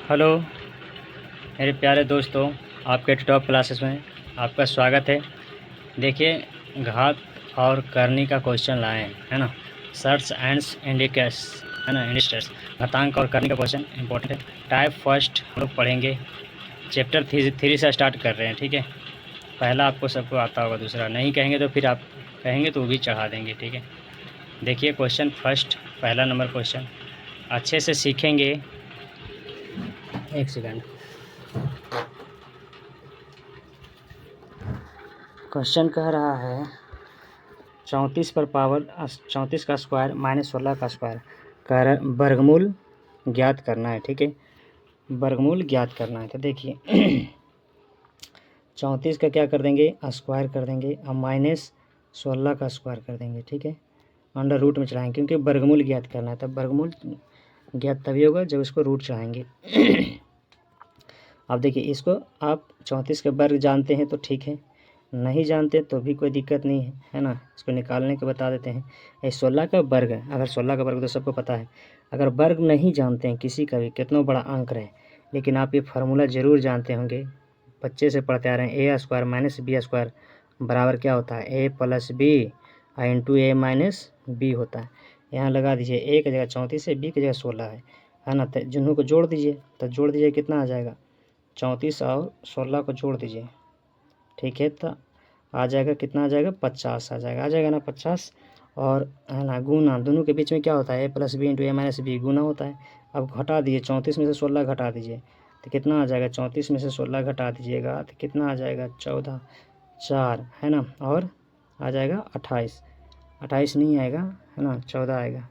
Hello मेरे प्यारे दोस्तों, आपके टॉप क्लासेस में आपका स्वागत है। देखिए, घात और करनी का क्वेश्चन लाए हैं, है ना। सर्च एंड्स इंडिकेट्स, है ना, इंडिस्टर्स। घातांक और करनी का क्वेश्चन इंपॉर्टेंट है। टाइप फर्स्ट हम लोग पढ़ेंगे, चैप्टर 3 से स्टार्ट कर रहे हैं, ठीक है। पहला आपको सबको आता होगा, दूसरा नहीं कहेंगे तो फिर आप कहेंगे तो वो भी चढ़ा देंगे, ठीक है। देखिए क्वेश्चन फर्स्ट, पहला नंबर क्वेश्चन अच्छे से सीखेंगे। एक सेकंड। क्वेश्चन कह रहा है 34 पर पावर 34 का स्क्वायर माइनस 16 का स्क्वायर कर वर्गमूल ज्ञात करना है, ठीक है। वर्गमूल ज्ञात करना है, तो देखिए 34 का क्या कर देंगे, स्क्वायर कर देंगे और माइनस 16 का स्क्वायर कर देंगे, ठीक है। अंडर रूट में चढ़ाएंगे क्योंकि वर्गमूल ज्ञात करना है, तब वर्गमूल ज्ञात तभी होगा जब इसको रूट चढ़ाएंगे। अब देखिए इसको आप 34 के वर्ग जानते हैं तो ठीक है, नहीं जानते तो भी कोई दिक्कत नहीं है, है ना। इसको निकालने के बता देते हैं। ये 16 का वर्ग है, अगर 16 का वर्ग तो सबको पता है। अगर वर्ग नहीं जानते हैं किसी का भी, कितना बड़ा अंक रहे, लेकिन आप ये फार्मूला ज़रूर जानते होंगे, बच्चे से पढ़ते आ रहे हैं। ए स्क्वायर माइनस बी स्क्वायर बराबर क्या होता है, ए प्लस बी इंटू ए माइनस बी होता है। यहाँ लगा दीजिए, ए की जगह 34 है, बी की जगह 16 है ना। तो जिन्हों को जोड़ दीजिए, तो जोड़ दीजिए कितना आ जाएगा, 34 और 16 को जोड़ दीजिए, ठीक है। तो आ जाएगा कितना, आ जाएगा 50 आ जाएगा ना 50। और है ना गुना, दोनों के बीच में क्या होता है, ए प्लस बी इंटू ए माइनस बी गुना होता है। अब घटा दीजिए, 34 में से 16 घटा दीजिए तो कितना आ जाएगा, 34 में से 16 घटा दीजिएगा तो कितना आ जाएगा, 14 4, है ना। और आ जाएगा 28, 28 नहीं आएगा, है ना, 14 आएगा।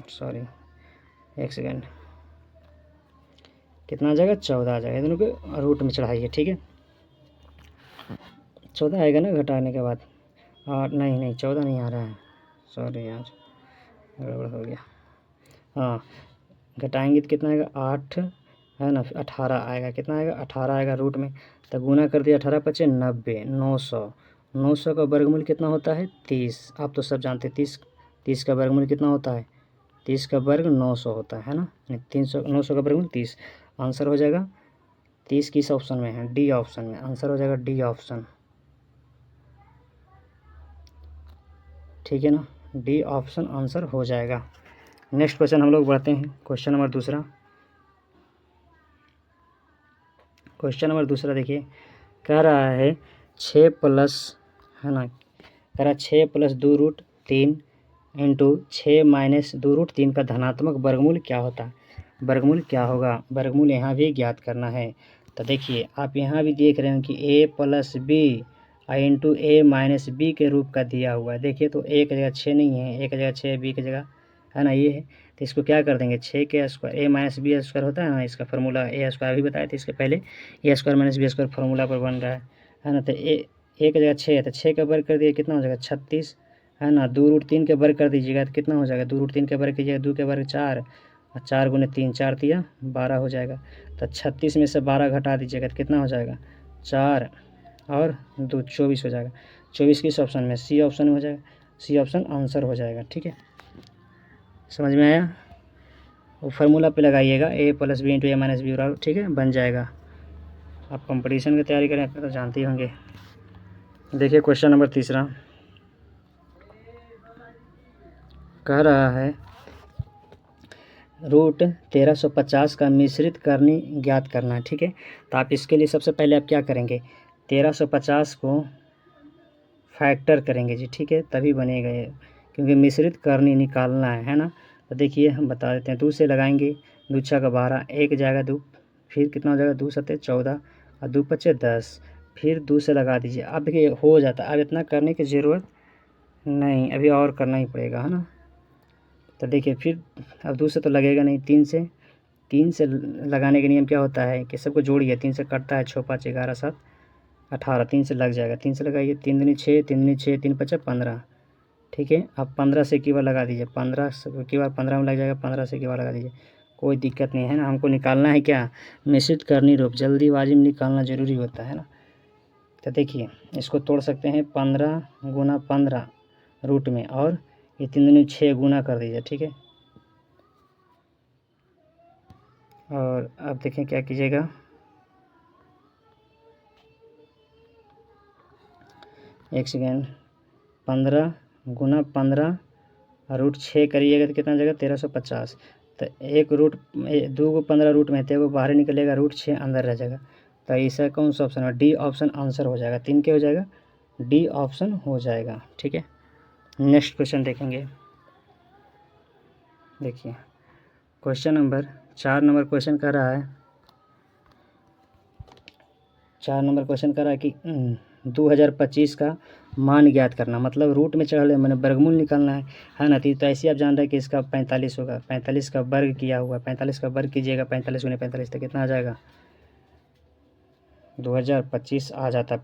सॉरी, एक सेकेंड, कितना आ जाएगा, 14 आ जाएगा। दोनों के रूट में चढ़ाइए, ठीक है। 14 आएगा ना घटाने के बाद। और नहीं 14 नहीं आ रहा है, सॉरी यार, गड़बड़ हो गया। हाँ, घटाएंगे तो कितना आएगा, 8, है ना, फिर 18 आएगा। कितना आएगा, 18 आएगा रूट में। तो गुना कर दिया, 18 पचे 90, 900। 900 का वर्गमूल कितना होता है, 30। आप तो सब जानते हैं 30 का वर्गमूल कितना होता है, 30 का वर्ग 900 होता है ना। 900 का वर्गमूल 30। आंसर हो जाएगा 30 किस ऑप्शन में है, डी ऑप्शन में। आंसर हो जाएगा डी ऑप्शन, ठीक है ना। डी ऑप्शन आंसर हो जाएगा। नेक्स्ट क्वेश्चन हम लोग बढ़ते हैं, क्वेश्चन नंबर दूसरा। क्वेश्चन नंबर दूसरा देखिए, कह रहा है 6 प्लस, है ना, कह रहा है 6 plus 2 root 3 into 6 minus 2 root 3 का धनात्मक वर्गमूल क्या होता है। वर्गमूल क्या होगा, वर्गमूल यहाँ भी ज्ञात करना है। तो देखिए आप यहाँ भी देख रहे हैं कि ए प्लस बी इंटू ए माइनस बी के रूप का दिया हुआ है। देखिए तो ए की जगह 6 नहीं है, ए की जगह 6, बी की जगह, है ना, ये है। तो इसको क्या कर देंगे, 6 के स्क्वायर, ए माइनस बी स्क्वायर होता है ना, इसका फार्मूला ए स्क्वायर भी बताया था इसके पहले। A square minus B square formula पर बन रहा है ना। तो ए की जगह 6 है, तो 6 का वर्ग कर दिए कितना हो जाएगा, 36, है ना। 2 रूट 3 के वर्ग कर दीजिएगा तो कितना हो जाएगा, 2 रूट 3 के वर्ग कीजिएगा, 2 के वर्ग 4 और 4 गुने 3, 4 तिया 12 हो जाएगा। तो 36 में से 12 घटा दीजिएगा तो कितना हो जाएगा, 4 और 2 24 हो जाएगा। 24 किस ऑप्शन में, सी ऑप्शन में हो जाएगा। सी ऑप्शन आंसर हो जाएगा, ठीक है। समझ में आया, वो फार्मूला पे लगाइएगा, ए प्लस बी इंटू ए माइनस बी, ठीक है, बन जाएगा। आप कंपटीशन की तैयारी करें तो जानते ही होंगे। देखिए क्वेश्चन नंबर तीसरा, कह रहा है रूट 1350 का मिश्रित करनी ज्ञात करना है, ठीक है। तो आप इसके लिए सबसे पहले आप क्या करेंगे, 1350 को फैक्टर करेंगे जी, ठीक है, तभी बनेगा ये, क्योंकि मिश्रित करनी निकालना है ना। तो देखिए हम बता देते हैं, 2 से लगाएंगे, 2 छः का 12, 1 जाएगा 2, फिर कितना हो जाएगा, 2 सत्ते 14 और 2 पच्चे 10, फिर 2 से लगा दीजिए। अब देखिए हो जाता है, अब इतना करने की ज़रूरत नहीं, अभी और करना ही पड़ेगा, है ना। तो देखिए फिर अब 2 से तो लगेगा नहीं, 3 से लगाने का नियम क्या होता है कि सबको जोड़िए, 3 से कटता है, 6 5 11 7 18, 3 से लग जाएगा, 3 से लगाइए, 3 दूनी 6, 3 दूनी 6, 3 पचा 15, ठीक है। अब 15 से एक बार लगा दीजिए, 15 से की बार 15 में लग जाएगा, 15 से एक बार लगा दीजिए, कोई दिक्कत नहीं है ना। हमको निकालना है क्या, मिश्रित करनी रूप, जल्दीबाजी में निकालना ज़रूरी होता है ना। तो देखिए इसको तोड़ सकते हैं, 15 गुना 15 रूट में, और ये 3 दूनी 6 गुना कर दीजिए, ठीक है। और अब देखें क्या कीजिएगा, एक सेकेंड, 15 गुना 15 रूट 6 करिएगा तो कितना जाएगा 1350। तो एक रूट 2 को 15 रूट में थे वो बाहर निकलेगा, रूट 6 अंदर रह जाएगा। तो ऐसा कौन सा ऑप्शन है, डी ऑप्शन आंसर हो जाएगा। 3 क्या हो जाएगा, डी ऑप्शन हो जाएगा। ठीक है, नेक्स्ट क्वेश्चन देखेंगे। देखिए क्वेश्चन नंबर 4 नंबर क्वेश्चन कर रहा है, 4 नंबर क्वेश्चन कर रहा है कि 2025 का मान ज्ञात करना, मतलब रूट में चढ़ा मैंने वर्गमूल निकालना है ना। तो ऐसे आप जान रहे हैं कि इसका 45 होगा, 45 का वर्ग किया हुआ, 45 का वर्ग कीजिएगा, 45 गुने 45 तो कितना आ जाएगा 2025 आ जाता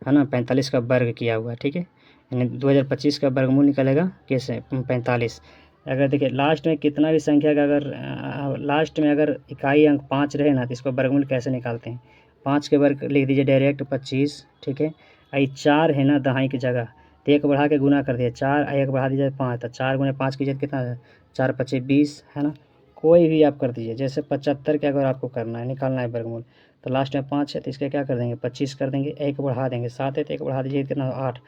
है ना, 45 का वर्ग किया हुआ। ठीक है, यानी 2025 का वर्गमूल निकलेगा कैसे 45। अगर देखिए लास्ट में कितना भी संख्या का अगर लास्ट में अगर इकाई अंक 5 रहे ना तो इसको वर्गमूल कैसे निकालते हैं, 5 के वर्ग लिख दीजिए डायरेक्ट 25। ठीक है, आई 4 है ना दहाई की जगह, तो 1 बढ़ा के गुना कर दिया 4, 1 बढ़ा दीजिए 5, तो 4 गुने 5 कीजिए कितना है 4 25 20 है ना। कोई भी आप कर दीजिए, जैसे 75 के अगर आपको करना है निकालना है वर्गमूल, तो लास्ट में 5 है तो इसका क्या कर देंगे 25 कर देंगे, 1 बढ़ा देंगे 7 है तो 1 बढ़ा दीजिए कितना 8,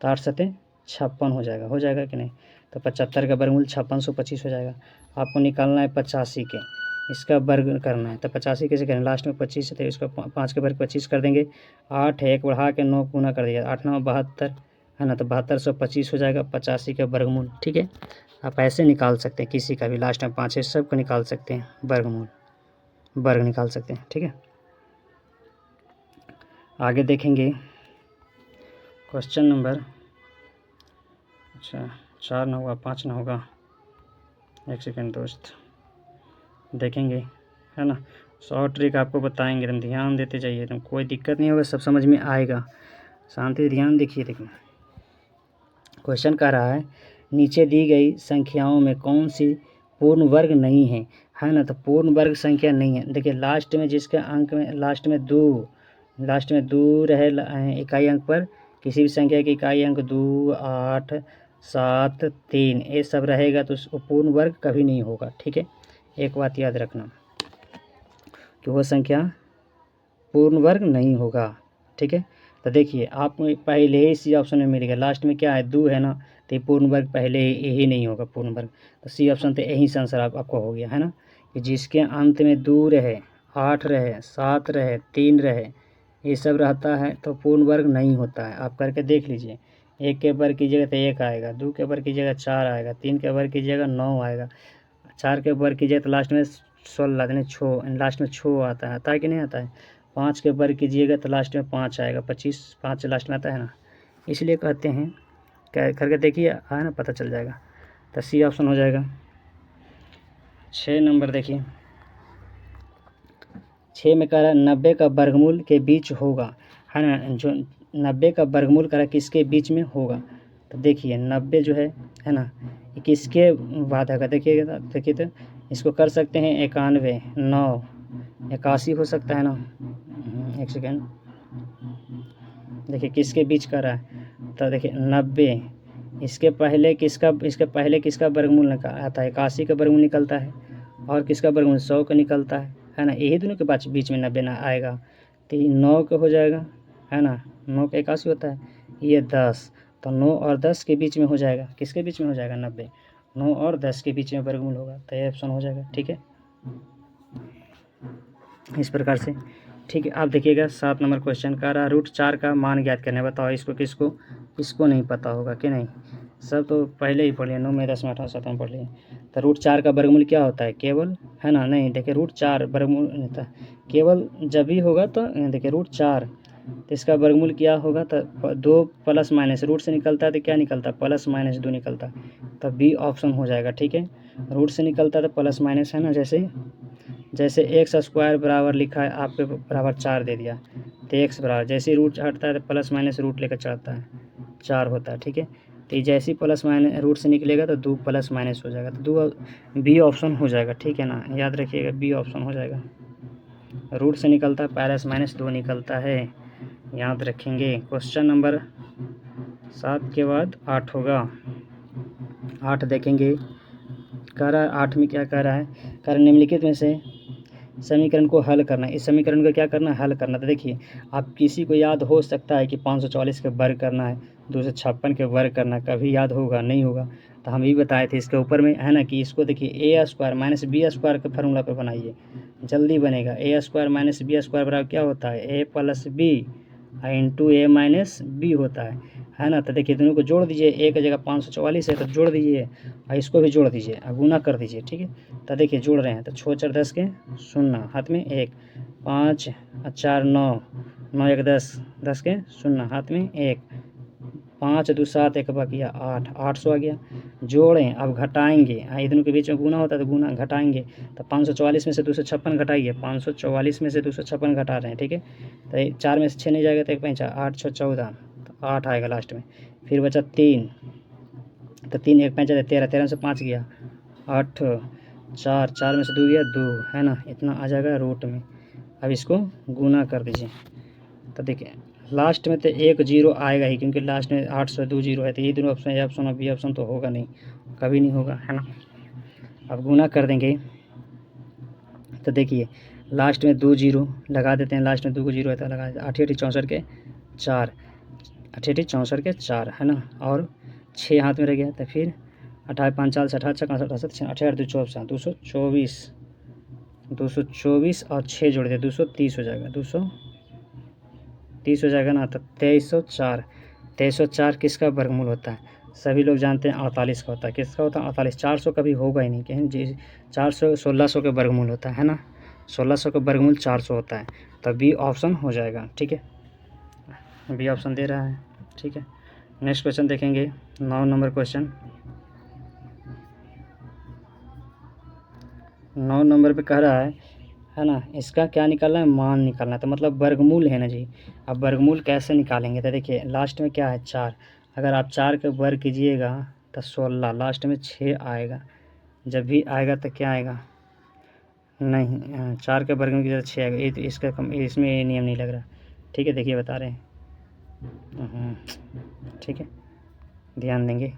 तो 8 7 56 हो जाएगा कि नहीं। तो 75 का वर्गमूल 5625 हो जाएगा। आपको निकालना है 85 के, इसका वर्ग करना है, तो 85 कैसे करें, लास्ट में 25 है तो इसको 5 के वर्ग 25 कर देंगे, 8 है 1 बढ़ा के 9 गुना कर दिया, 8 9 72 है ना, तो 7225 हो जाएगा 85 का वर्गमूल। ठीक है, आप ऐसे निकाल सकते हैं, किसी का भी लास्ट में 5 है सबको निकाल सकते हैं, वर्गमूल वर्ग निकाल सकते हैं। ठीक है, आगे देखेंगे क्वेश्चन नंबर, अच्छा 4 ना होगा 5 ना होगा, एक सेकेंड दोस्त देखेंगे है ना। शॉर्ट ट्रिक आपको बताएंगे, तुम ध्यान देते जाइए, तुम कोई दिक्कत नहीं होगा, सब समझ में आएगा, शांति ध्यान देखिए। देखिए क्वेश्चन कह रहा है नीचे दी गई संख्याओं में कौन सी पूर्ण वर्ग नहीं है ना। तो पूर्ण वर्ग संख्या नहीं है, देखिए लास्ट में जिसके अंक में लास्ट में दो रहे इकाई अंक पर, किसी भी संख्या की इकाई अंक 2 8 7 3 ये सब रहेगा तो उसको पूर्ण वर्ग कभी नहीं होगा। ठीक है, एक बात याद रखना कि वह संख्या पूर्ण वर्ग नहीं होगा। ठीक है, तो देखिए आपको पहले ही सी ऑप्शन में मिल गया, लास्ट में क्या है 2 है ना, तो पूर्ण वर्ग पहले ही नहीं होगा पूर्ण वर्ग, तो सी ऑप्शन तो यही से आंसर आपको हो गया है ना, कि जिसके अंत में 2 रहे 8 रहे 7 रहे 3 रहे ये सब रहता है तो पूर्ण वर्ग नहीं होता है। आप करके देख लीजिए, 1 के वर्ग कीजिएगा तो 1 आएगा, 2 के वर्ग कीजिएगा 4 आएगा, 3 के वर्ग कीजिएगा 9 आएगा, 4 के वर्ग कीजिएगा तो लास्ट में 16 यानी 6 लास्ट में 6 आता है कि नहीं आता है, 5 के वर्ग कीजिएगा तो लास्ट में 5 आएगा, 25 5 लास्ट में आता है ना, इसलिए कहते हैं क्या करके देखिए है ना, पता चल जाएगा। तो सी ऑप्शन हो जाएगा। 6 नंबर देखिए, 6 में कह रहा है 90 का वर्गमूल के बीच होगा है ना, जो 90 का वर्गमूल कह रहा है किसके बीच में होगा, तो देखिए 90 जो है ना ये किसके बाद है, देखिएगा देखिए तो इसको कर सकते हैं 91 9 81 हो सकता है ना। एक सेकेंड देखिए किसके बीच कर रहा है, तो देखिए 90 इसके पहले किसका वर्गमूल आता है 81 का वर्गमूल निकलता है, और किसका वर्गमूल 100 का निकलता है ना, यही दोनों के बीच में 90 ना आएगा तो 9 का हो जाएगा है ना, 9 का 81 होता है, ये 10 तो 9 और 10 के बीच में हो जाएगा, किसके बीच में हो जाएगा 90 9 और 10 के बीच में वर्गमूल होगा, तो ये ऑप्शन हो जाएगा। ठीक है, इस प्रकार से। ठीक है, आप देखिएगा 7 नंबर क्वेश्चन का रहा रूट 4 का मान ज्ञात करना है, बताओ इसको किसको नहीं पता होगा कि नहीं, सब तो पहले ही पढ़ लिए 9 में 10 में 8 7 में पढ़ लिए। तो रूट 4 का वर्गमूल क्या होता है केवल है ना, नहीं देखिए रूट 4 वर्गमूल होता है केवल जब भी होगा, तो देखिए रूट 4 तो इसका वर्गमूल क्या होगा, तो 2 प्लस माइनस रूट से निकलता है तो क्या निकलता है प्लस माइनस 2 निकलता है, तो बी ऑप्शन हो जाएगा। ठीक है, रूट से निकलता है तो प्लस माइनस है ना, जैसे एक्स स्क्वायर बराबर लिखा है आपके बराबर 4 दे दिया, तो एक्स बराबर जैसे रूट हटता है तो प्लस माइनस रूट लेकर चढ़ता है 4 होता है। ठीक है, तो जैसे ही प्लस माइनस रूट से निकलेगा तो 2 प्लस माइनस हो जाएगा, तो 2 बी ऑप्शन हो जाएगा। ठीक है ना, याद रखिएगा बी ऑप्शन हो जाएगा, रूट से निकलता है प्लस माइनस 2 निकलता है, याद रखेंगे। क्वेश्चन नंबर 7 के बाद 8 होगा, 8 देखेंगे कह रहा है 8 में क्या कह रहा है, कह रहा निम्नलिखित में से समीकरण को हल करना है। इस समीकरण को क्या करना है, हल करना। तो देखिए आप किसी को याद हो सकता है कि 544 के वर्ग करना है, 256 के वर्ग करना है, कभी याद होगा नहीं होगा। तो हम ये बताए थे इसके ऊपर में है ना कि इसको देखिए ए स्क्वायर माइनस बी स्क्वायर के फार्मूला पर बनाइए, जल्दी बनेगा। ए स्क्वायर माइनस बी स्क्वायर बराबर क्या होता है, ए प्लस बी इंटू ए माइनस बी होता है ना। तो देखिए दोनों को जोड़ दीजिए, ए की जगह 544 है तो जोड़ दीजिए और इसको भी जोड़ दीजिए और गुना कर दीजिए, ठीक है। तो देखिए जोड़ रहे हैं तो 6 4 10 के 0, हाथ में 1, 5 4 9, 9 1 10, 10 के 0, हाथ में 1, 5 2 7, 1 बाकी 8, 800 आ गया। जोड़ें, अब घटाएंगे, ये दोनों के बीच में गुना होता है तो गुना घटाएंगे। तो 544 में से 256 घटाइए, 544 में से 256 घटा रहे हैं, ठीक है। तो 4 में से 6 नहीं जाएगा तो 1 5 8 6 14, तो 8 आएगा लास्ट में। फिर बचा 3, तो 3 1 5 13, 13 में से 5 गया 8, 4 4 में से 2 गया 2, है ना, इतना आ जाएगा रूट में। अब इसको गुना कर दीजिए तो देखिए लास्ट में तो 1 0 आएगा ही, क्योंकि लास्ट में 8 से 2 0 है। तो ये दोनों ऑप्शन, ए ऑप्शन और बी ऑप्शन तो होगा नहीं, कभी नहीं होगा, है ना। अब गुना कर देंगे तो देखिए लास्ट में 2 0 लगा देते हैं, लास्ट में 2 0 है तो लगा 8 8 64 के 4, 8 8 64 के 4, है ना, और 6 हाथ में रह गया। तो फिर 28 5 4 68 61 68 68 2 24 224, 224 और 6 जोड़ दिया 230 हो जाएगा, 230 हो जाएगा ना। तो 2304, 2304 किसका वर्गमूल होता है, सभी लोग जानते हैं 48 का होता है। किसका होता है, 48। 400 कभी होगा ही नहीं, कहीं जी 400 1600 के वर्गमूल होता है ना, 1600 का वर्गमूल 400 होता है। तो बी ऑप्शन हो जाएगा, ठीक है, बी ऑप्शन दे रहा है, ठीक है। नेक्स्ट क्वेश्चन देखेंगे, 9 नंबर क्वेश्चन। 9 नंबर पे कह रहा है ना, इसका क्या निकालना है, मान निकालना है। तो मतलब वर्गमूल है ना जी। अब वर्गमूल कैसे निकालेंगे, तो देखिए लास्ट में क्या है 4, अगर आप 4 के वर्ग कीजिएगा तो 16, लास्ट में 6 आएगा। जब भी आएगा तो क्या आएगा, नहीं 4 के वर्ग में कीजिएगा 6 आएगा। ये तो इसका इसमें ये नियम नहीं लग रहा, ठीक है, देखिए बता रहे हैं, ठीक है, ध्यान देंगे।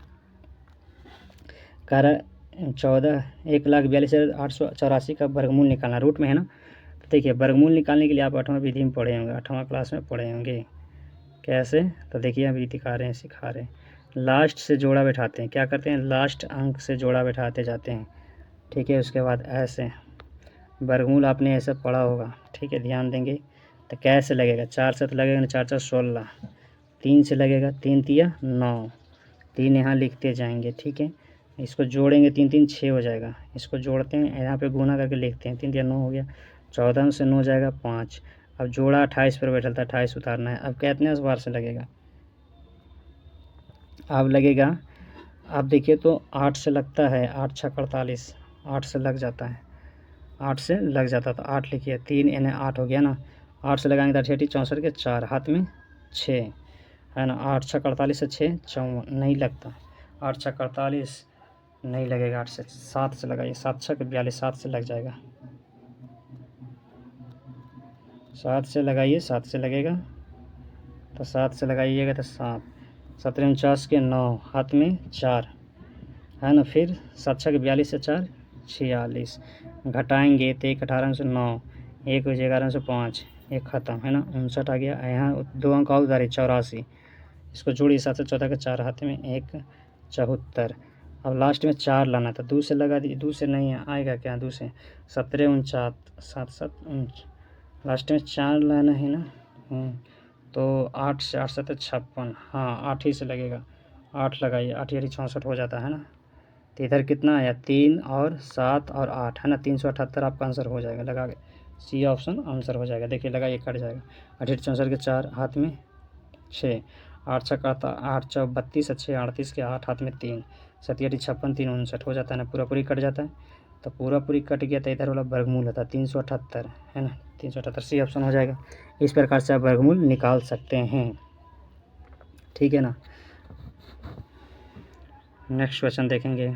कह रहा 1,42,884 का वर्गमूल निकालना, रूट में है ना। तो देखिए वर्गमूल निकालने के लिए आप 8वां विधि में पढ़े होंगे, 8वां क्लास में पढ़े होंगे। कैसे, तो देखिए अभी दिखा रहे हैं, सिखा रहे हैं। लास्ट से जोड़ा बैठाते हैं, क्या करते हैं, लास्ट अंक से जोड़ा बैठाते जाते हैं, ठीक है। उसके बाद ऐसे वर्गमूल आपने ऐसे पढ़ा होगा, ठीक है, ध्यान देंगे। तो कैसे लगेगा, 4 से तो लगेगा ना, 4 4 16, 3 से लगेगा, 3 3 9, 3 यहाँ लिखते जाएंगे, ठीक है। इसको जोड़ेंगे 3 3 6 हो जाएगा, इसको जोड़ते हैं, यहाँ पे गुना करके लिखते हैं, 3 3 9 हो गया, 14 में से 9 जाएगा 5। अब जोड़ा 28 पर बैठा था, 28 उतारना है। अब कितने बार से लगेगा, अब लगेगा, आप देखिए तो 8 से लगता है, 8 6 48, 8 से लग जाता है, 8 से लग जाता था, 8 लिखिए, 3 यानी 8 हो गया ना। 8 से लगाएंगे तो 68 64 के 4, हाथ में 6, है ना। 8 6 48 से 6 54, नहीं लगता, 8 6 48 नहीं लगेगा। 8 से 7 से लगाइए, 7 6 के 42, 7 से लग जाएगा, 7 से लगाइए, 7 से लगेगा। तो 7 से लगाइएगा तो 7, 17 49 के 9, हाथ में 4, है ना। फिर 7 6 के 42 से 4 46, घटाएंगे तो 1 18 में से 9, 1 11 में से 5, 1 ख़त्म, है ना, 59 आ गया। यहाँ 2 अंक और उधारी 84, इसको जोड़िए 7 से 14 के 4, हाथ में 1 74। अब लास्ट में 4 लाना था, 2 से लगा दीजिए, 2 से नहीं आएगा क्या, 2 से 17 49, 7 7 49, लास्ट में 4 लाना है ना। तो 8 से 8 7 56, हाँ 8 ही से लगेगा, 8 लगाइए, 8 यानी 64 हो जाता है ना। तो इधर कितना आया, 3 और 7 और 8, है ना, 378 आपका आंसर हो जाएगा, लगा के सी ऑप्शन आंसर हो जाएगा। देखिए लगाइए, कट जाएगा, 8 64 के 4, हाथ में 6, 8 6 का 8 4 32, 6 38 के 8, हाथ में 3, 7 8 56, 3 59 हो जाता है ना, पूरा पूरी कट जाता है। तो पूरा पूरी कट गया तो इधर वाला वर्गमूल होता है 378, है ना, 378, सी ऑप्शन हो जाएगा। इस प्रकार से आप वर्गमूल निकाल सकते हैं, ठीक है ना। नेक्स्ट क्वेश्चन देखेंगे,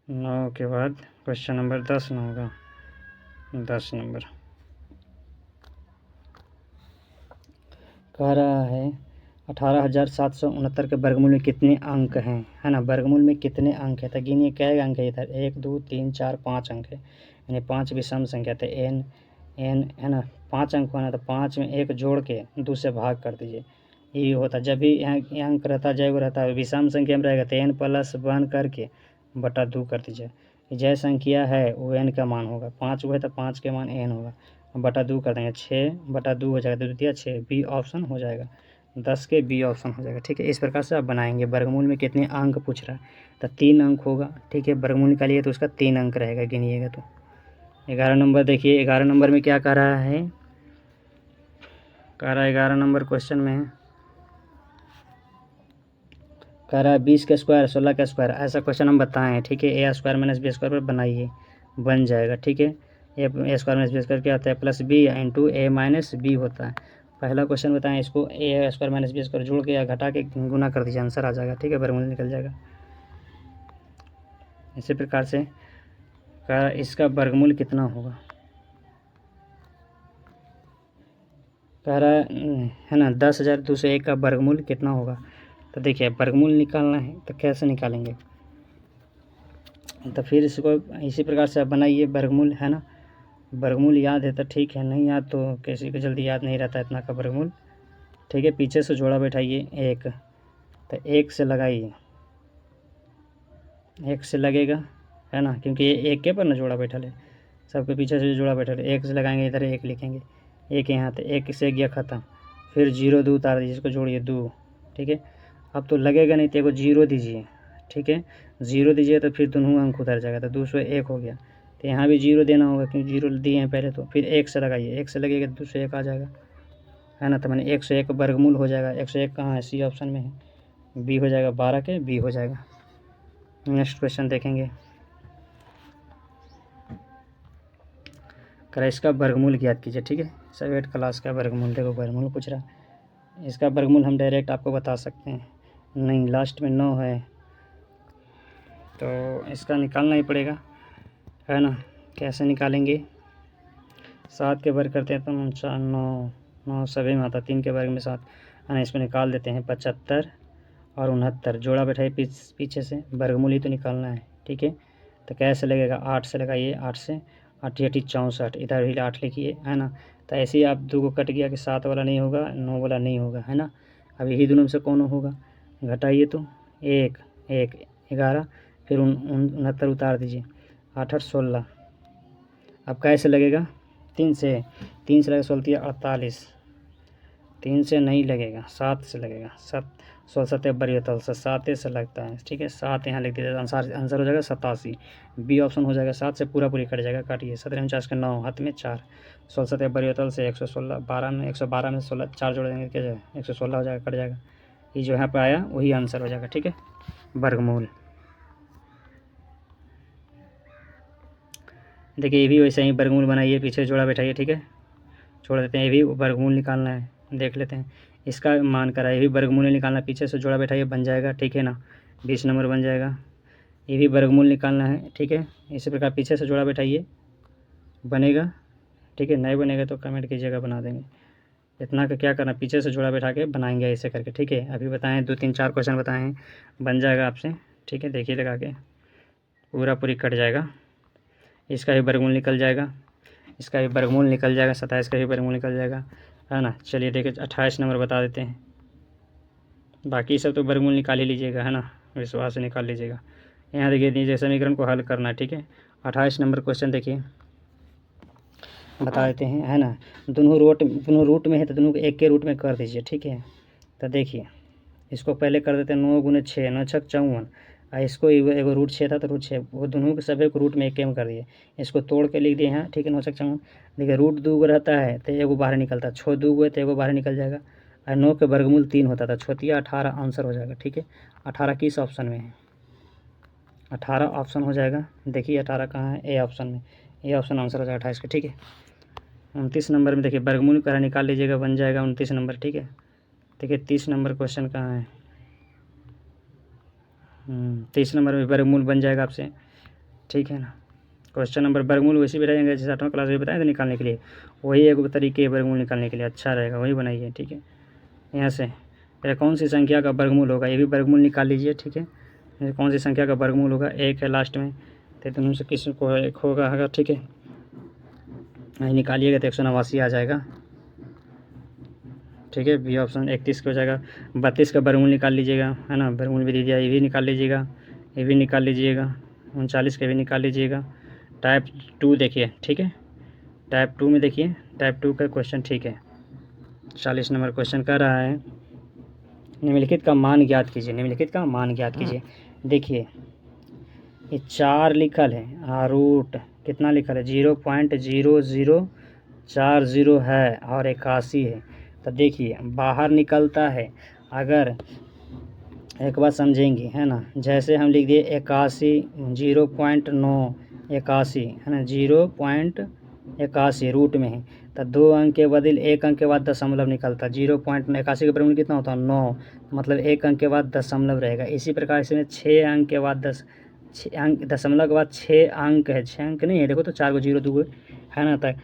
नौ के बाद क्वेश्चन नंबर 10 न होगा, 10 नंबर कह रहा है 18,769 के वर्गमूल में कितने अंक हैं, है ना। वर्गमूल में कितने अंक है तो गिनिए क्या अंक है इधर, 1 2 3 4 5 अंक है, यानी 5 विषम संख्या थे एन है ना। 5 अंक होना तो 5 में 1 जोड़ के 2 से भाग कर दीजिए, ये होता। जब भी यहाँ अंक रहता जय वो रहता है विषम संख्या में रहेगा तो n+1 करके बटा 2 कर दीजिए। जय संख्या है वो n का मान होगा, 5 हुआ है तो 5 के मान n होगा, बटा 2 कर देंगे, 6/2 हो जाएगा, 2 द्वितीय 6, बी ऑप्शन हो जाएगा, 10 के बी ऑप्शन हो जाएगा। ठीक है, इस प्रकार से आप बनाएंगे। वर्गमूल में कितने अंक पूछ रहा है तो 3 अंक होगा। ठीक है, वर्गमूल निकालिए तो उसका 3 अंक रहेगा, गिनिएगा तो। 11 नंबर देखिए, 11 नंबर में क्या कह रहा है, 11 नंबर क्वेश्चन में कह रहा है 20 का स्क्वायर 16 का स्क्वायर, ऐसा क्वेश्चन हम बताएं। ठीक है, a² - b² पर बनाइए, बन जाएगा। ठीक है, a² - b² क्या होता है, +b × a - b होता है। पहला क्वेश्चन बताएं, इसको a² - b² जोड़ के या घटा के गुना कर दीजिए, आंसर आ जाएगा। ठीक है, वर्गमूल निकल जाएगा। इसी प्रकार से इसका वर्गमूल कितना होगा, कह रहा है ना 10,201 का वर्गमूल कितना होगा। तो देखिए वर्गमूल निकालना है तो कैसे निकालेंगे, तो फिर इसको इसी प्रकार से आप बनाइए वर्गमूल, है ना। वर्गमूल याद है तो ठीक है, नहीं याद तो किसी को जल्दी याद नहीं रहता इतना का वर्गमूल। ठीक है, पीछे से जोड़ा बैठाइए 1, तो 1 से लगाइए, 1 से लगेगा, है ना, क्योंकि ये 1 के पर ना जोड़ा बैठा है, सबके पीछे से जोड़ा बैठा है। 1 से लगाएंगे, इधर 1 लिखेंगे, 1 यहाँ, तो 1 से गया ख़त्म, फिर 0 2 उतार दीजिए, इसको जोड़िए 2। ठीक है, अब तो लगेगा नहीं तो 0 दीजिए। ठीक है, 0 दीजिए तो फिर दोनों अंक उतर जाएगा, तो 201 हो गया, तो यहाँ भी 0 देना होगा क्योंकि 0 दिए हैं पहले। तो फिर 1 से लगाइए, 1 से लगेगा 201 आ जाएगा, है ना। तो मैंने 101 वर्गमूल हो जाएगा। 101 कहाँ है, सी ऑप्शन में है, बी हो जाएगा, 12 के बी हो जाएगा। नेक्स्ट क्वेश्चन देखेंगे, करा इसका वर्गमूल ज्ञात कीजिए। ठीक है, 7 क्लास का वर्गमूल, देखो वर्गमूल पूछ रहा है। इसका वर्गमूल हम डायरेक्ट आपको बता सकते हैं, नहीं लास्ट में 9 है तो इसका निकालना ही पड़ेगा, है ना। कैसे निकालेंगे, 7 के वर्ग करते हैं तो 9 सभी में आता, 3 के वर्ग में 7, है ना। इसमें निकाल देते हैं 75 और 69, जोड़ा बैठाइए पीछे से, वर्गमूल ही तो निकालना है। ठीक है, तो कैसे लगेगा, 8 से लगाइए, 8 से 8 × 64, इधर भी 8 लिखिए, है ना। तो ऐसे ही आप 2 को कट गया कि 7 वाला नहीं होगा, 9 वाला नहीं होगा, है ना। अब यही दोनों में से कौन होगा, घटाइए तो 1 1 11, फिर 69 उतार दीजिए, 8 8 16। अब कैसे लगेगा, 3 से लगे 16 48, 3 से नहीं लगेगा, 7 से लगेगा, 16 7 72 से 7 से लगता है। ठीक है, 7 यहाँ लिख दीजिए, आंसर हो जाएगा 87, बी ऑप्शन हो जाएगा। 7 से पूरा पूरी कट जाएगा, काटिए, 17 49 के 9, हाथ में 4, 16 7 72 से 116, 112 में 16 4 जोड़ देंगे क्या जाएगा, 116 हो जाएगा, कट जाएगा। ये जो यहाँ पर आया वही आंसर हो जाएगा। ठीक है, वर्गमूल। देखिए ये भी वैसे ही वर्गमूल बनाइए, पीछे जोड़ा बैठाइए। ठीक है, छोड़ देते हैं, ये भी वर्गमूल निकालना है, देख लेते हैं। इसका मान करा, ये भी वर्गमूल निकालना, पीछे से जोड़ा बैठाइए, बन जाएगा। ठीक है ना, 20 नंबर बन जाएगा, ये भी वर्गमूल निकालना है। ठीक है, इसी प्रकार पीछे से जोड़ा बैठाइए, बनेगा। ठीक है, नहीं बनेगा तो कमेंट कीजिएगा, बना देंगे। इतना का क्या करना, पीछे से जोड़ा बैठा के बनाएंगे ऐसे करके। ठीक है, अभी बताएं 2 3 4 क्वेश्चन बताए हैं, बन जाएगा आपसे। ठीक है, देखिए लगा के पूरा पूरी कट जाएगा, इसका भी वर्गमूल निकल जाएगा, इसका भी वर्गमूल निकल जाएगा, 27 का भी वर्गमूल निकल जाएगा, है ना। चलिए देखिए 28 नंबर बता देते हैं, बाकी सब तो वर्गमूल निकाल ही लीजिएगा, है ना, विश्वास से निकाल लीजिएगा। यहाँ देखिए नीचे समीकरण को हल करना है। ठीक है, 28 नंबर क्वेश्चन देखिए, बता देते हैं, है ना। दोनों रूट में है तो दोनों को एक के रूट में कर दीजिए। ठीक है, तो देखिए इसको पहले कर देते हैं 9 × 6, 9 6 54, और इसको एगो रूट 6 था तो रूट 6, वो दोनों के सभी को रूट में एक में कर दिए, इसको तोड़ के लिख दिए यहाँ। ठीक है, 9 6 54। देखिए रूट 2 रहता है तो एगो बाहर निकलता है, 6 2 है तो एगो बाहर निकल जाएगा, और 9 के वर्गमूल 3 होता था, 6 18 आंसर हो जाएगा। ठीक है, 18 किस ऑप्शन में है, 18 ऑप्शन हो जाएगा। देखिए 18 कहाँ है, ए ऑप्शन में, ए ऑप्शन आंसर हो जाएगा 28 का। ठीक है, 29 नंबर में देखिए वर्गमूल करा निकाल लीजिएगा, बन जाएगा 29 नंबर। ठीक है, देखिए 30 नंबर क्वेश्चन कहाँ है, 30 नंबर में वर्गमूल बन जाएगा आपसे। ठीक है ना, क्वेश्चन नंबर वर्गमूल वैसे भी रहेंगे जैसे 8वां क्लास में बताए थे निकालने के लिए, वही एक तरीके वर्गमूल निकालने के लिए अच्छा रहेगा, वही बनाइए। ठीक है, यहाँ से फिर कौन सी संख्या का वर्गमूल होगा, ये भी वर्गमूल निकाल लीजिए। ठीक है, कौन सी संख्या का वर्गमूल होगा, एक है लास्ट में, तो दोनों से किसी को एक होगा अगर। ठीक है, निकालिएगा तो 189 आ जाएगा। ठीक है, बी ऑप्शन 31 का हो जाएगा। 32 का वर्गमूल निकाल लीजिएगा, है ना, वर्गमूल भी दे दिया, ये भी निकाल लीजिएगा, ये भी निकाल लीजिएगा। 39 का भी निकाल लीजिएगा। टाइप 2 देखिए। ठीक है, टाइप 2 में देखिए, टाइप 2 का क्वेश्चन। ठीक है, 40 नंबर क्वेश्चन कर रहा है, निम्नलिखित का मान ज्ञात कीजिए। निम्नलिखित का मान ज्ञात कीजिए। देखिए ये 4 लिखल है, रूट कितना लिखल है, 0.0040 है और 81 है। तो देखिए बाहर निकलता है, अगर एक बात समझेंगे, है ना, जैसे हम लिख दिए 81, 0.9 81, है ना, 0.81 रूट में है, तो 2 अंक के बदल 1 अंक के बाद दशमलव निकलता। 0.81 का वर्गमूल कितना होता है, 9, मतलब 1 अंक के बाद दशमलव रहेगा। इसी प्रकार से 6 अंक के बाद 6 अंक, दशमलव के बाद 6 अंक है, 6 अंक नहीं है, देखो तो 4 को 0 2 है ना, तक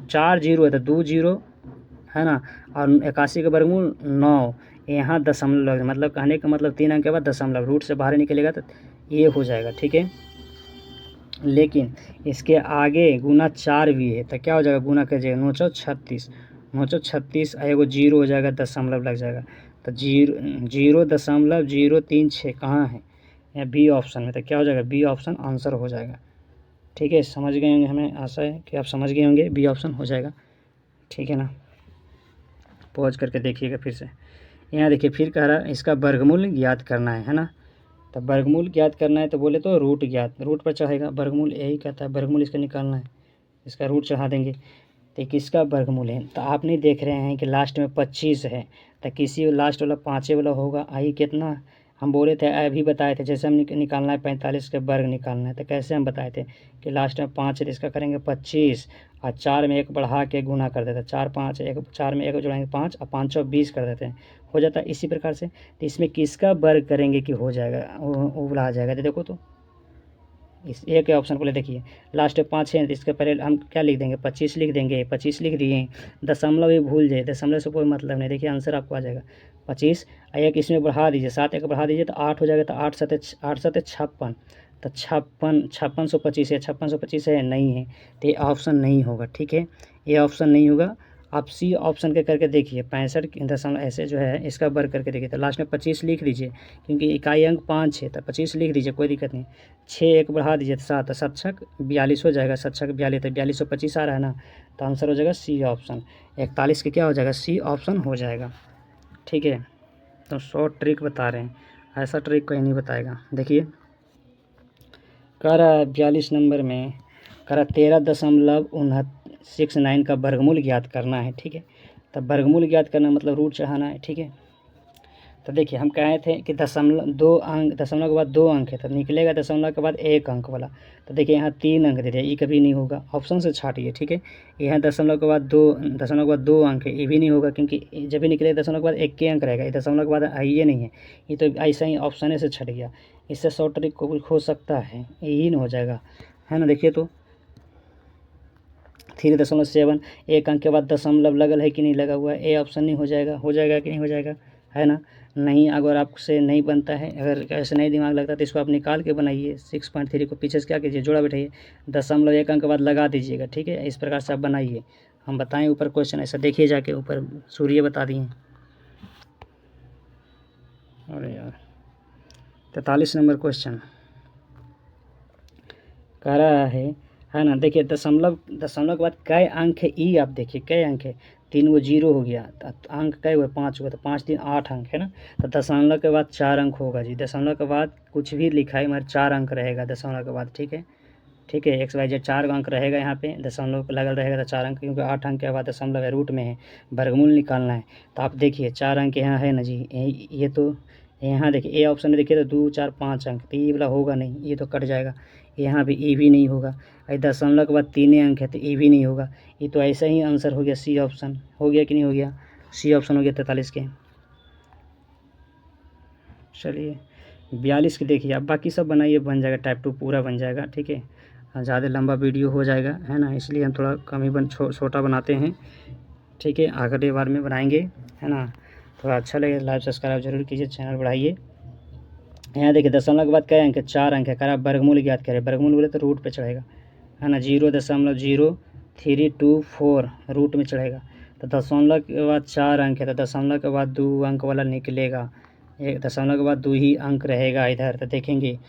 4 जीरो है तो 2 जीरो, है ना, और 81 का वर्गमूल 9, यहाँ दशमलव, मतलब कहने का मतलब 3 अंक के बाद दशमलव, रूट से बाहर निकलेगा तो ये हो जाएगा। ठीक है, लेकिन इसके आगे गुना 4 भी है, तो क्या हो जाएगा, गुना कीजिएगा, 9 चौ 36, 9 चौ 36, एगो 0 हो जाएगा, दशमलव लग जाएगा, तो 0.036 कहाँ है, या बी ऑप्शन में, तो क्या हो जाएगा, बी ऑप्शन आंसर हो जाएगा। ठीक है, समझ गए होंगे, हमें आशा है कि आप समझ गए होंगे, बी ऑप्शन हो जाएगा। ठीक है ना, पॉज करके देखिएगा फिर से। यहाँ देखिए फिर कह रहा है इसका वर्गमूल ज्ञात करना है ना, तो वर्गमूल ज्ञात करना है तो बोले तो रूट ज्ञात, रूट पर चढ़ेगा, वर्गमूल यही कहता है, वर्गमूल इसका निकालना है, इसका रूट चढ़ा देंगे। तो किसका वर्गमूल है, तो आप नहीं देख रहे हैं कि लास्ट में 25 है, तो किसी लास्ट वाला 5 वाला होगा। आई कितना हम बोले थे, अभी बताए थे, जैसे हम निकालना है 45 के वर्ग निकालना है, तो कैसे हम बताए थे कि लास्ट में 5 है, इसका करेंगे 25 और 4 में 1 बढ़ा के गुना कर देते हैं, 4 5 1, 4 में 1 जोड़ेंगे 5 और 5 और 20 कर देते हैं, हो जाता है। इसी प्रकार से तो इसमें किसका वर्ग करेंगे कि हो जाएगा, वो आ जाएगा। तो देखो तो इस एक के ऑप्शन को ले, देखिए लास्ट में 5 है, तो इसके पहले हम क्या लिख देंगे, 25 लिख देंगे, 25 लिख दिए, दशमलव भी भूल जाए, दशमलव से कोई मतलब नहीं। देखिए आंसर आपको आ जाएगा 25, एक इसमें बढ़ा दीजिए, 7 एक बढ़ा दीजिए तो 8 हो जाएगा, तो 8 7 56, तो 5625 है, 5625 है, नहीं है, तो ये ऑप्शन नहीं होगा। ठीक है, ये ऑप्शन नहीं होगा। आप सी ऑप्शन के करके देखिए, 65 ऐसे जो है इसका वर्ग करके देखिए, तो लास्ट में 25 लिख दीजिए, क्योंकि इकाई अंक 5 है, तो 25 लिख दीजिए, कोई दिक्कत नहीं। 6 एक बढ़ा दीजिए तो 7, 7 छक 42 हो जाएगा, 7 छक 42, तो 4225 आ रहा है ना, तो आंसर हो जाएगा सी ऑप्शन। 41 के क्या हो जाएगा, सी ऑप्शन हो जाएगा। ठीक है, तो शॉर्ट ट्रिक बता रहे हैं, ऐसा ट्रिक कोई नहीं बताएगा। देखिए कह रहा है 42 नंबर में, कह रहा 13.69 का वर्गमूल ज्ञात करना है। ठीक है, तब वर्गमूल ज्ञात करना मतलब रूट चढ़ाना है। ठीक है, तो देखिए हम कहे थे कि दशमलव के बाद 2 अंक है, तो निकलेगा दशमलव के बाद 1 अंक वाला। तो देखिए यहाँ 3 अंक दे दिया, ये कभी नहीं होगा, ऑप्शन से छाटिए। ठीक है, यहाँ दशमलव के बाद 2 अंक है, ये भी नहीं होगा, क्योंकि जब भी निकलेगा दशमलव के बाद 1 के अंक रहेगा, ये दशमलव के बाद आइए नहीं है, ये तो ऐसा ही ऑप्शन से छट गया। इससे शॉर्ट ट्रिक को कुछ हो सकता है, यही नहीं हो जाएगा, है ना। देखिए तो 3.7, 1 अंक के बाद दशमलव लगल है कि नहीं लगा हुआ है, ए ऑप्शन नहीं हो जाएगा, हो जाएगा कि नहीं हो जाएगा, है ना। नहीं, अगर आपसे नहीं बनता है, अगर ऐसे नहीं दिमाग लगता तो इसको आप निकाल के बनाइए। 6.3 को पीछे से क्या कीजिए, जोड़ा बैठाइए, दशमलव 1 अंक के बाद लगा दीजिएगा। ठीक है, इस प्रकार से आप बनाइए, हम बताएं ऊपर क्वेश्चन, ऐसा देखिए जाके ऊपर सूर्य बता दिए। अरे यार 43 नंबर क्वेश्चन कह रहा है ना। देखिए दशमलव के बाद कै अंक है, ई आप देखिए कै अंक है, 3 गो 0 हो गया, तो अंक कै हुआ, 5 हुआ, तो 5 3 8 अंक है ना। तो दशमलव के बाद 4 अंक होगा जी, दशमलव के बाद कुछ भी लिखा है मगर 4 अंक रहेगा दशमलव के बाद। ठीक है, ठीक है, XYZ 4 अंक रहेगा यहाँ पे, दशमलव लगल रहेगा तो 4 अंक, क्योंकि 8 अंक के बाद दशमलव है, रूट में है, वर्गमूल निकालना है। तो आप देखिए 4 अंक यहाँ है ना जी, ये तो यहाँ देखिए ए ऑप्शन में देखिए तो 2 4 5 अंक, तो ये वाला होगा नहीं, ये तो कट जाएगा। यहाँ पे ए भी नहीं होगा, दशमलव के बाद 3 अंक है तो ए भी नहीं होगा, ये तो ऐसा ही आंसर हो गया, सी ऑप्शन हो गया कि नहीं हो गया, सी ऑप्शन हो गया 43 के। चलिए 42 के देखिए, अब बाकी सब बनाइए, बन जाएगा, टाइप 2 पूरा बन जाएगा। ठीक है, ज़्यादा लंबा वीडियो हो जाएगा, है ना, इसलिए हम थोड़ा कम ही छोटा बनाते हैं। ठीक है, अगली बार में बनाएंगे, है ना। थोड़ा अच्छा लगे लाइक सब्सक्राइब जरूर कीजिए, चैनल बढ़ाइए। यहाँ देखिए दशमलव के बाद क्या अंक है, 4 अंक है। अगर आप वर्गमूल याद करें, वर्गमूल बोले तो रूट पे चढ़ेगा, है ना। 0.0324 रूट में चढ़ेगा। तो दशमलव के बाद 4 अंक है, तो दशमलव के बाद 2 अंक वाला निकलेगा। एक दशमलव के बाद 2 ही अंक रहेगा इधर, तो देखेंगे,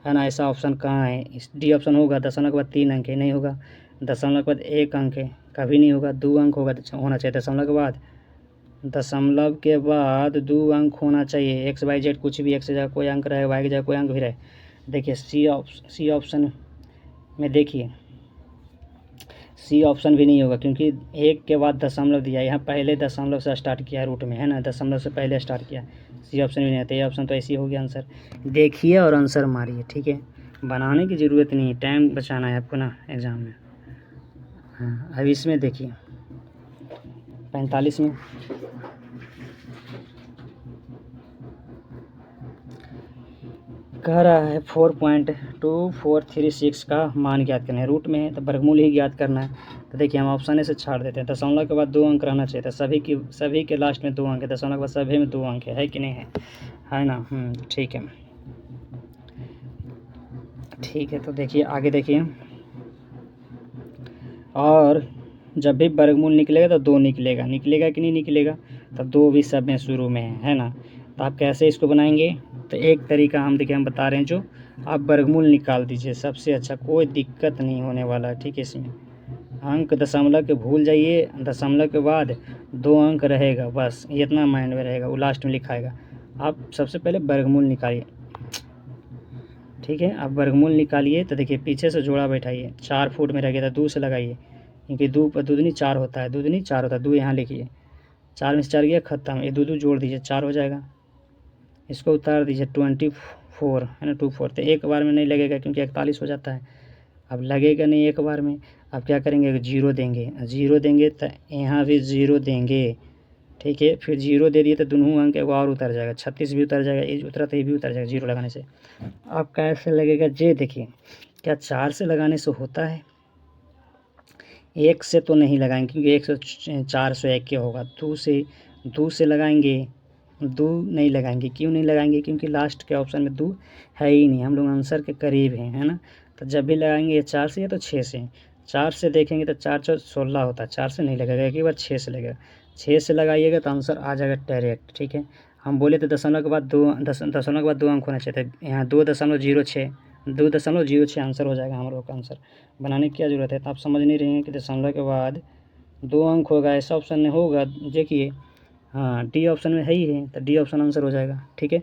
है ना। ऐसा ऑप्शन कहाँ है, इस डी ऑप्शन होगा। दशमलव के बाद 3 अंक है, नहीं होगा। दशमलव के बाद 1 अंक है, कभी नहीं होगा। 2 अंक होगा होना चाहिए दशमलव के बाद। दशमलव के बाद 2 अंक होना चाहिए। एक्स वाई जेड कुछ भी, एक्स की जगह कोई अंक रहे, वाई की जगह कोई अंक भी रहे। देखिए सी ऑप्शन में देखिए, सी ऑप्शन भी नहीं होगा, क्योंकि 1 के बाद दशमलव दिया, यहाँ पहले दशमलव से स्टार्ट किया रूट में, है ना। दशमलव से पहले स्टार्ट किया, सी ऑप्शन भी नहीं आता। ये ऑप्शन तो ऐसी हो गया आंसर। देखिए और आंसर मारिए, ठीक है। बनाने की ज़रूरत नहीं है, टाइम बचाना है आपको ना एग्ज़ाम में। हाँ, अब इसमें देखिए 45 में कह रहा है 4.2436 का मान ज्ञात करना है। रूट में है तो वर्गमूल ही ज्ञात करना है। तो देखिए हम ऑप्शन से छाड़ देते हैं। दशमलव के बाद 2 अंक रहना चाहिए था, सभी के लास्ट में 2 अंक है। दशमलव के बाद सभी में 2 अंक है कि नहीं है ना। ठीक है, ठीक है। तो देखिए आगे देखिए, और जब भी वर्गमूल निकलेगा तो 2 निकलेगा कि नहीं निकलेगा, तो 2 भी सब में शुरू में है ना। तो आप कैसे इसको बनाएंगे, तो एक तरीका हम देखिए हम बता रहे हैं, जो आप वर्गमूल निकाल दीजिए, सबसे अच्छा, कोई दिक्कत नहीं होने वाला है, ठीक है। इसमें अंक दशमलव के भूल जाइए, दशमलव के बाद 2 अंक रहेगा, बस इतना माइंड में रहेगा, वो लास्ट में लिखाएगा। आप सबसे पहले वर्गमूल निकालिए, ठीक है। आप वर्गमूल निकालिए तो देखिए पीछे से जोड़ा बैठाइए, 4 फुट में रह गया था, 2 से लगाइए, क्योंकि 2 पर 2 दूनी 4 होता है, 2 दूनी 4 होता है। 2 यहाँ लिखिए, 4 में से 4 गया खत्म, ये 2 जोड़ दीजिए, 4 हो जाएगा। इसको उतार दीजिए, 24 है ना, 24। तो एक बार में नहीं लगेगा, क्योंकि 41 हो जाता है। अब लगेगा नहीं एक बार में। अब क्या करेंगे, 0 देंगे, 0 देंगे तो यहाँ भी 0 देंगे, ठीक है। फिर 0 दे दिए तो दोनों अंक एक और उतर जाएगा, 36 भी उतर जाएगा, ये उतरा तो ये भी उतर जाएगा 0 लगाने से। अब कैसे लगेगा जे देखिए, क्या 4 से लगाने से होता है, 1 से तो नहीं लगाएंगे, क्योंकि 1 से 4 से 1 के होगा। 2 से लगाएंगे, 2 नहीं लगाएंगे। क्यों नहीं लगाएंगे, क्योंकि लास्ट के ऑप्शन में 2 है ही नहीं, हम लोग आंसर के करीब हैं, है ना। तो जब भी लगाएंगे ये 4 से या तो 6 से। 4 से देखेंगे तो 4 4 16 होता है, 4 से नहीं लगेगा, एक ही बार 6 से लगेगा। 6 से लगाइएगा तो आंसर आ जाएगा डायरेक्ट, ठीक है। हम बोले तो दशमलव के बाद 2 अंक होना चाहिए था, यहाँ 2.06 आंसर हो जाएगा हम लोग का। आंसर बनाने की क्या ज़रूरत है, तो आप समझ नहीं रहे हैं कि दशमलव के बाद 2 अंक होगा, ऐसा ऑप्शन नहीं होगा। देखिए हाँ, डी ऑप्शन में है ही है, तो डी ऑप्शन आंसर हो जाएगा, ठीक है।